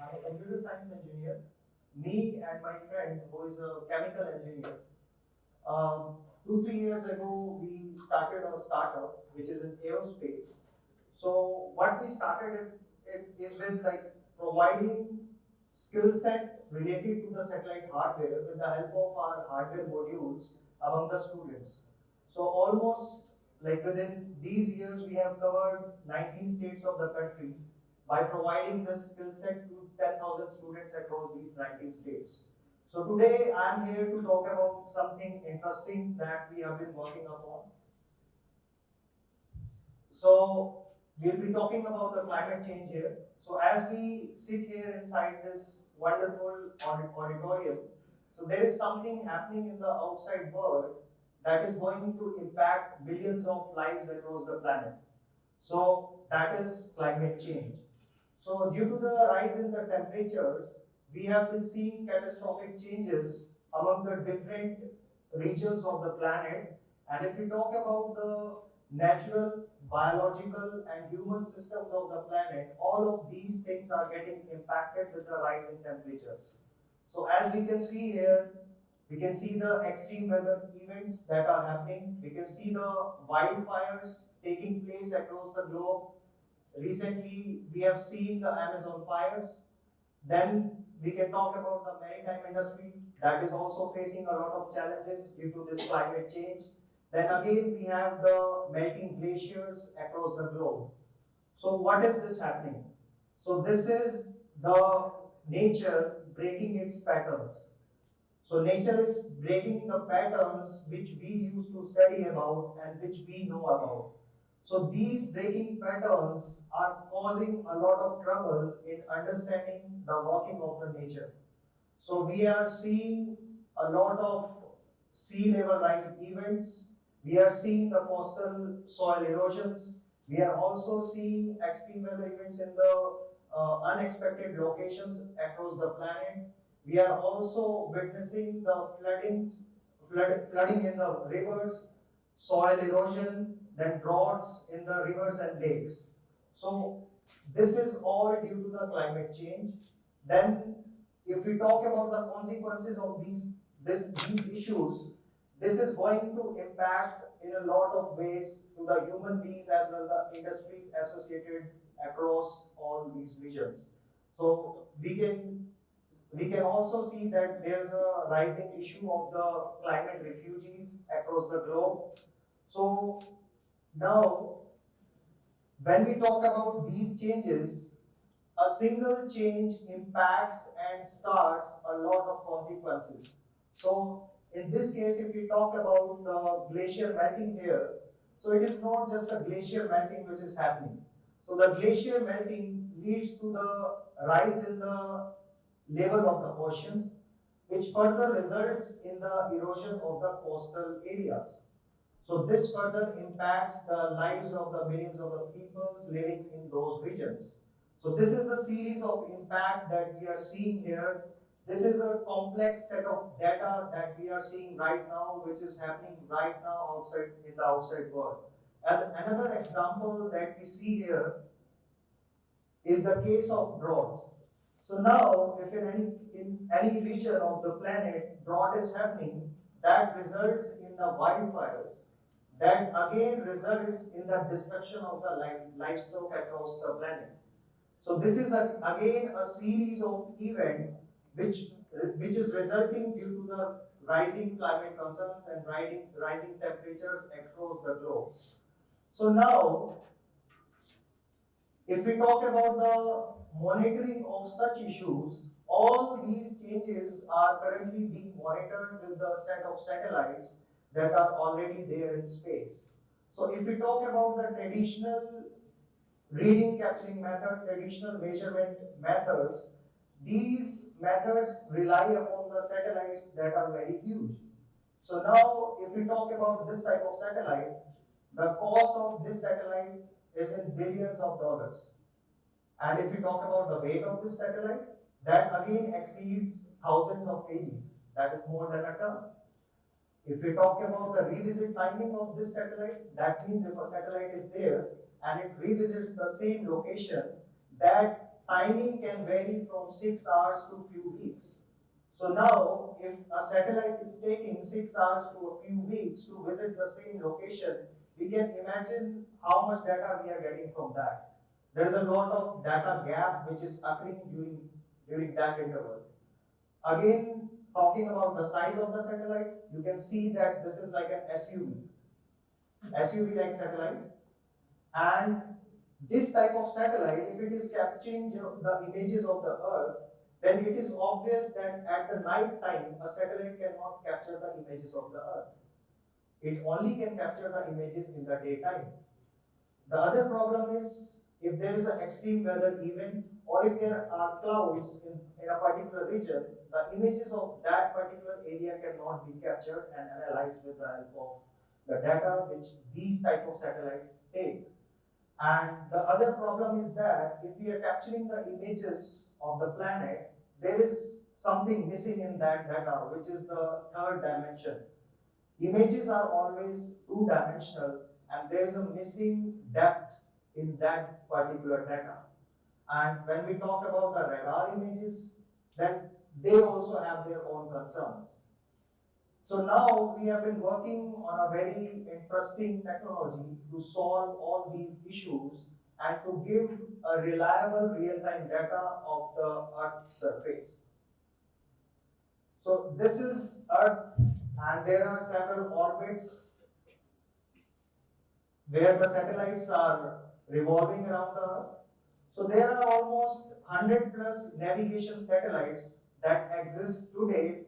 I'm a computer science engineer. Me and my friend, who is a chemical engineer, 2, 3 years ago, we started a startup which is in aerospace. So what we started it is with like providing skill set related to the satellite hardware with the help of our hardware modules among the students. So almost like within these years, we have covered 19 states of the country by providing this skill set to 10,000 students across these 19 states. So today I'm here to talk about something interesting that we have been working upon. So we'll be talking about the climate change here. So as we sit here inside this wonderful auditorium, so there is something happening in the outside world that is going to impact billions of lives across the planet. So that is climate change. So due to the rise in the temperatures, we have been seeing catastrophic changes among the different regions of the planet. And if we talk about the natural, biological, and human systems of the planet, all of these things are getting impacted with the rise in temperatures. So as we can see here, we can see the extreme weather events that are happening. We can see the wildfires taking place across the globe. Recently, we have seen the Amazon fires. Then we can talk about the maritime industry that is also facing a lot of challenges due to this climate change. Then again, we have the melting glaciers across the globe. So what is this happening? So this is the nature breaking its patterns. So nature is breaking the patterns which we used to study about and which we know about. So these breaking patterns are causing a lot of trouble in understanding the working of the nature. So we are seeing a lot of sea level rise events. We are seeing the coastal soil erosions. We are also seeing extreme weather events in the unexpected locations across the planet. We are also witnessing the flooding in the rivers, soil erosion, then droughts in the rivers and lakes. So this is all due to the climate change. Then if we talk about the consequences of these issues, this is going to impact in a lot of ways to the human beings as well the industries associated across all these regions. So we can also see that there's a rising issue of the climate refugees across the globe. So now, when we talk about these changes, a single change impacts and starts a lot of consequences. So in this case, if we talk about the glacier melting here, so it is not just the glacier melting which is happening. So the glacier melting leads to the rise in the level of the oceans, which further results in the erosion of the coastal areas. So this further impacts the lives of the millions of the peoples living in those regions. So this is the series of impact that we are seeing here. This is a complex set of data that we are seeing right now, which is happening right now outside in the outside world. And another example that we see here is the case of droughts. So now, if in any region of the planet drought is happening, that results in the wildfires. That again results in the destruction of the livestock across the planet. So this is again a series of events which which is resulting due to the rising climate concerns and rising temperatures across the globe. So now, if we talk about the monitoring of such issues, all these changes are currently being monitored with the set of satellites that are already there in space. So if we talk about the traditional reading capturing method, traditional measurement methods, these methods rely upon the satellites that are very huge. So now if we talk about this type of satellite, the cost of this satellite is in billions of dollars. And if we talk about the weight of this satellite, that again exceeds thousands of kgs. That is more than a ton. If we talk about the revisit timing of this satellite, that means if a satellite is there and it revisits the same location, that timing can vary from 6 hours to few weeks. So now, if a satellite is taking 6 hours to a few weeks to visit the same location, we can imagine how much data we are getting from that. There is a lot of data gap which is occurring during that interval. Again, talking about the size of the satellite, you can see that this is like an SUV-like satellite. And this type of satellite, if it is capturing the images of the Earth, then it is obvious that at the night time, a satellite cannot capture the images of the Earth. It only can capture the images in the daytime. The other problem is if there is an extreme weather event or if there are clouds in a particular region, the images of that particular area cannot be captured and analyzed with the help of the data which these type of satellites take. And the other problem is that if we are capturing the images of the planet, there is something missing in that data, which is the third dimension. Images are always two-dimensional, and there is a missing depth in that particular data. And when we talk about the radar images, then they also have their own concerns. So now we have been working on a very interesting technology to solve all these issues and to give a reliable real-time data of the Earth's surface. So this is Earth, and there are several orbits where the satellites are revolving around the Earth. So there are almost 100 plus navigation satellites that exist today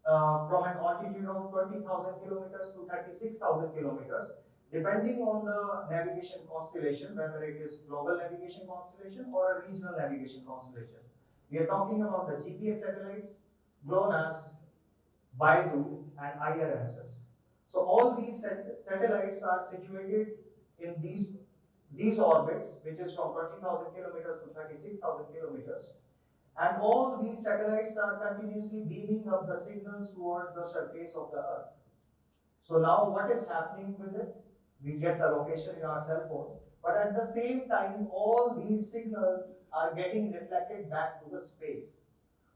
from an altitude of 20,000 kilometers to 36,000 kilometers, depending on the navigation constellation, whether it is global navigation constellation or a regional navigation constellation. We are talking about the GPS satellites, GLONASS, BeiDou, and IRMSS. So all these satellites are situated in these orbits, which is from 20,000 kilometers to 36,000 kilometers. And all these satellites are continuously beaming up the signals towards the surface of the Earth. So now what is happening with it? We get the location in our cell phones, but at the same time, all these signals are getting reflected back to the space.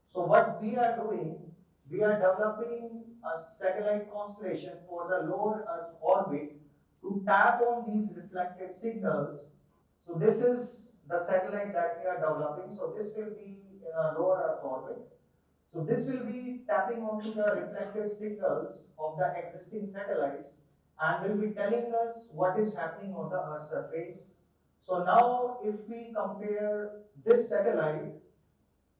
So what we are doing, we are developing a satellite constellation for the lower Earth orbit to tap on these reflected signals. So this is the satellite that we are developing. So this will be in a lower Earth orbit. So this will be tapping onto the reflected signals of the existing satellites and will be telling us what is happening on the Earth's surface. So now if we compare this satellite,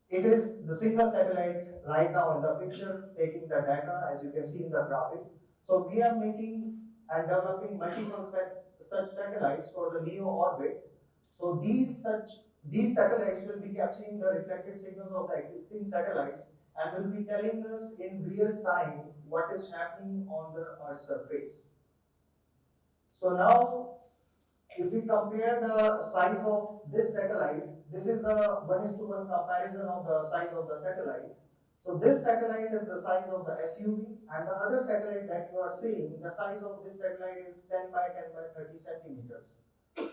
it is the single satellite right now in the picture taking the data as you can see in the graphic. So we are making and developing multiple such satellites for the LEO orbit. So these satellites will be capturing the reflected signals of the existing satellites and will be telling us in real time what is happening on the Earth's surface. So now, if we compare the size of this satellite, this is the 1:1 comparison of the size of the satellite. So this satellite is the size of the SUV, and the other satellite that you are seeing, the size of this satellite is 10 by 10 by 30 centimeters.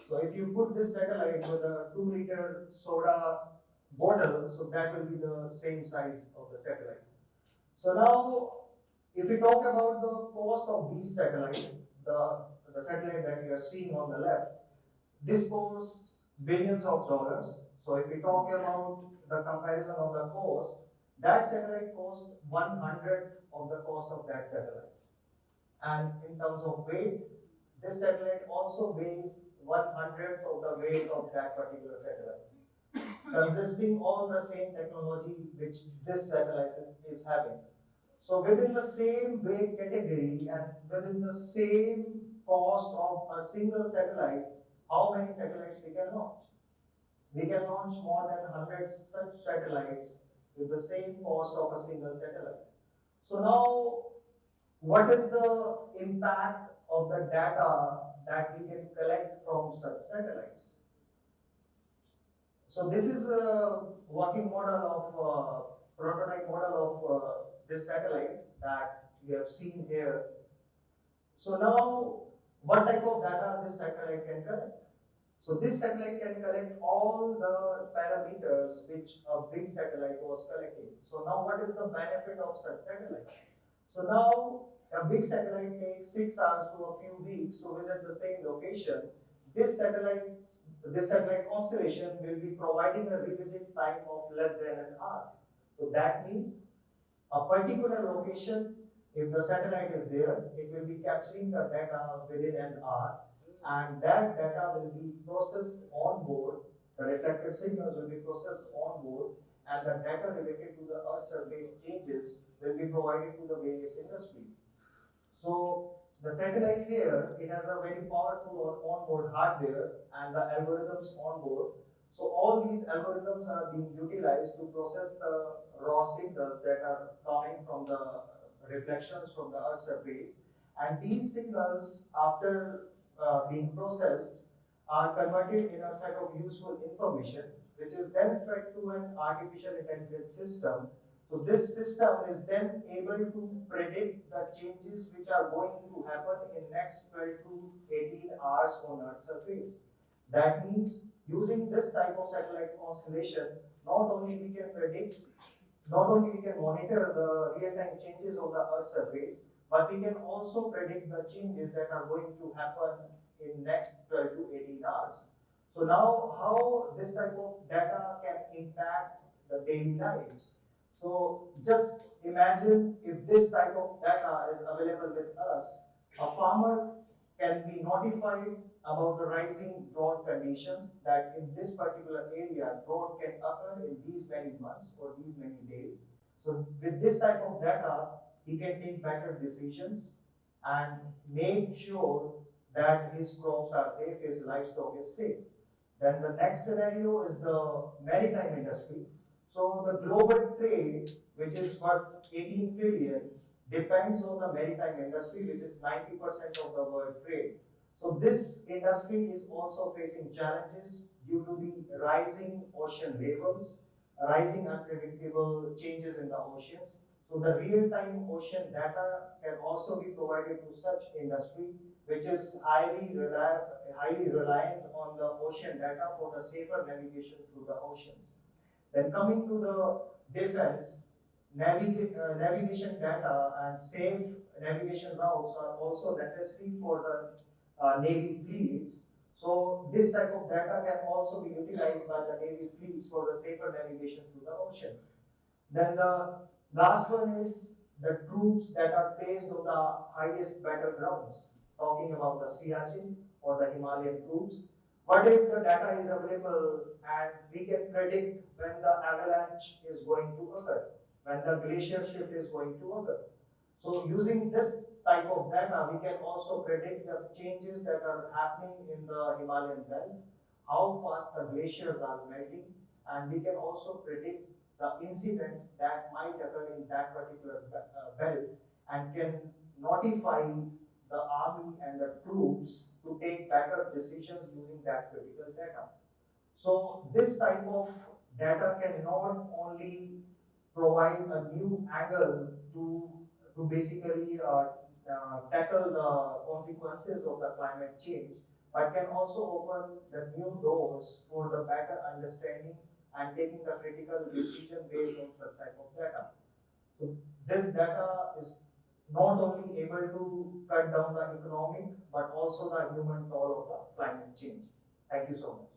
So if you put this satellite with a 2-liter soda bottle, so that will be the same size of the satellite. So now, if we talk about the cost of these satellites, the satellite that you are seeing on the left, this costs billions of dollars. So if we talk about the comparison of the cost, that satellite costs 1/100th of the cost of that satellite. And in terms of weight, this satellite also weighs 1/100th of the weight of that particular satellite, consisting all the same technology which this satellite is having. So within the same weight category and within the same cost of a single satellite, how many satellites we can launch? We can launch more than 100 such satellites with the same cost of a single satellite. So now, what is the impact of the data that we can collect from such satellites? So this is a working model of prototype model of this satellite that we have seen here. So now, what type of data this satellite can collect? So this satellite can collect all the parameters which a big satellite was collecting. So now what is the benefit of such satellite? So now a big satellite takes 6 hours to a few weeks to visit the same location. This satellite, this satellite constellation will be providing a revisit time of less than an hour. So that means a particular location, if the satellite is there, it will be capturing the data within an hour, and that data will be processed on board. The reflected signals will be processed on board, and the data related to the Earth surface changes will be provided to the various industries. So the satellite here, it has a very powerful onboard hardware and the algorithms on board. So all these algorithms are being utilized to process the raw signals that are coming from the reflections from the Earth's surface. And these signals, after being processed, are converted in a set of useful information, which is then fed to an artificial intelligence system. So this system is then able to predict the changes which are going to happen in next 12 to 18 hours on Earth's surface. That means using this type of satellite constellation, not only we can predict, not only we can monitor the real-time changes on the Earth's surface, but we can also predict the changes that are going to happen in next 12 to 18 hours. So now how this type of data can impact the daily lives. So just imagine if this type of data is available with us, a farmer can be notified about the rising drought conditions, that in this particular area, drought can occur in these many months or these many days. So with this type of data, he can take better decisions and make sure that his crops are safe, his livestock is safe. Then the next scenario is the maritime industry. So the global trade, which is worth 18 trillion, depends on the maritime industry, which is 90% of the world trade. So this industry is also facing challenges due to the rising ocean levels, rising unpredictable changes in the oceans. So the real-time ocean data can also be provided to such industry, which is highly reliant on the ocean data for the safer navigation through the oceans. Then coming to the defense, navigation data and safe navigation routes are also necessary for the Navy fleets. So this type of data can also be utilized by the Navy fleets for the safer navigation through the oceans. Then the last one is the troops that are placed on the highest battlegrounds, talking about the Siachen or the Himalayan troops. What if the data is available and we can predict when the avalanche is going to occur, when the glacier shift is going to occur? So using this type of data, we can also predict the changes that are happening in the Himalayan belt, how fast the glaciers are melting, and we can also predict the incidents that might occur in that particular belt and can notify the army and the troops to take better decisions using that critical data. So this type of data can not only provide a new angle to basically tackle the consequences of the climate change, but can also open the new doors for the better understanding and taking the critical decision based on such type of data. So this data is not only able to cut down the economic, but also the human toll of the climate change. Thank you so much.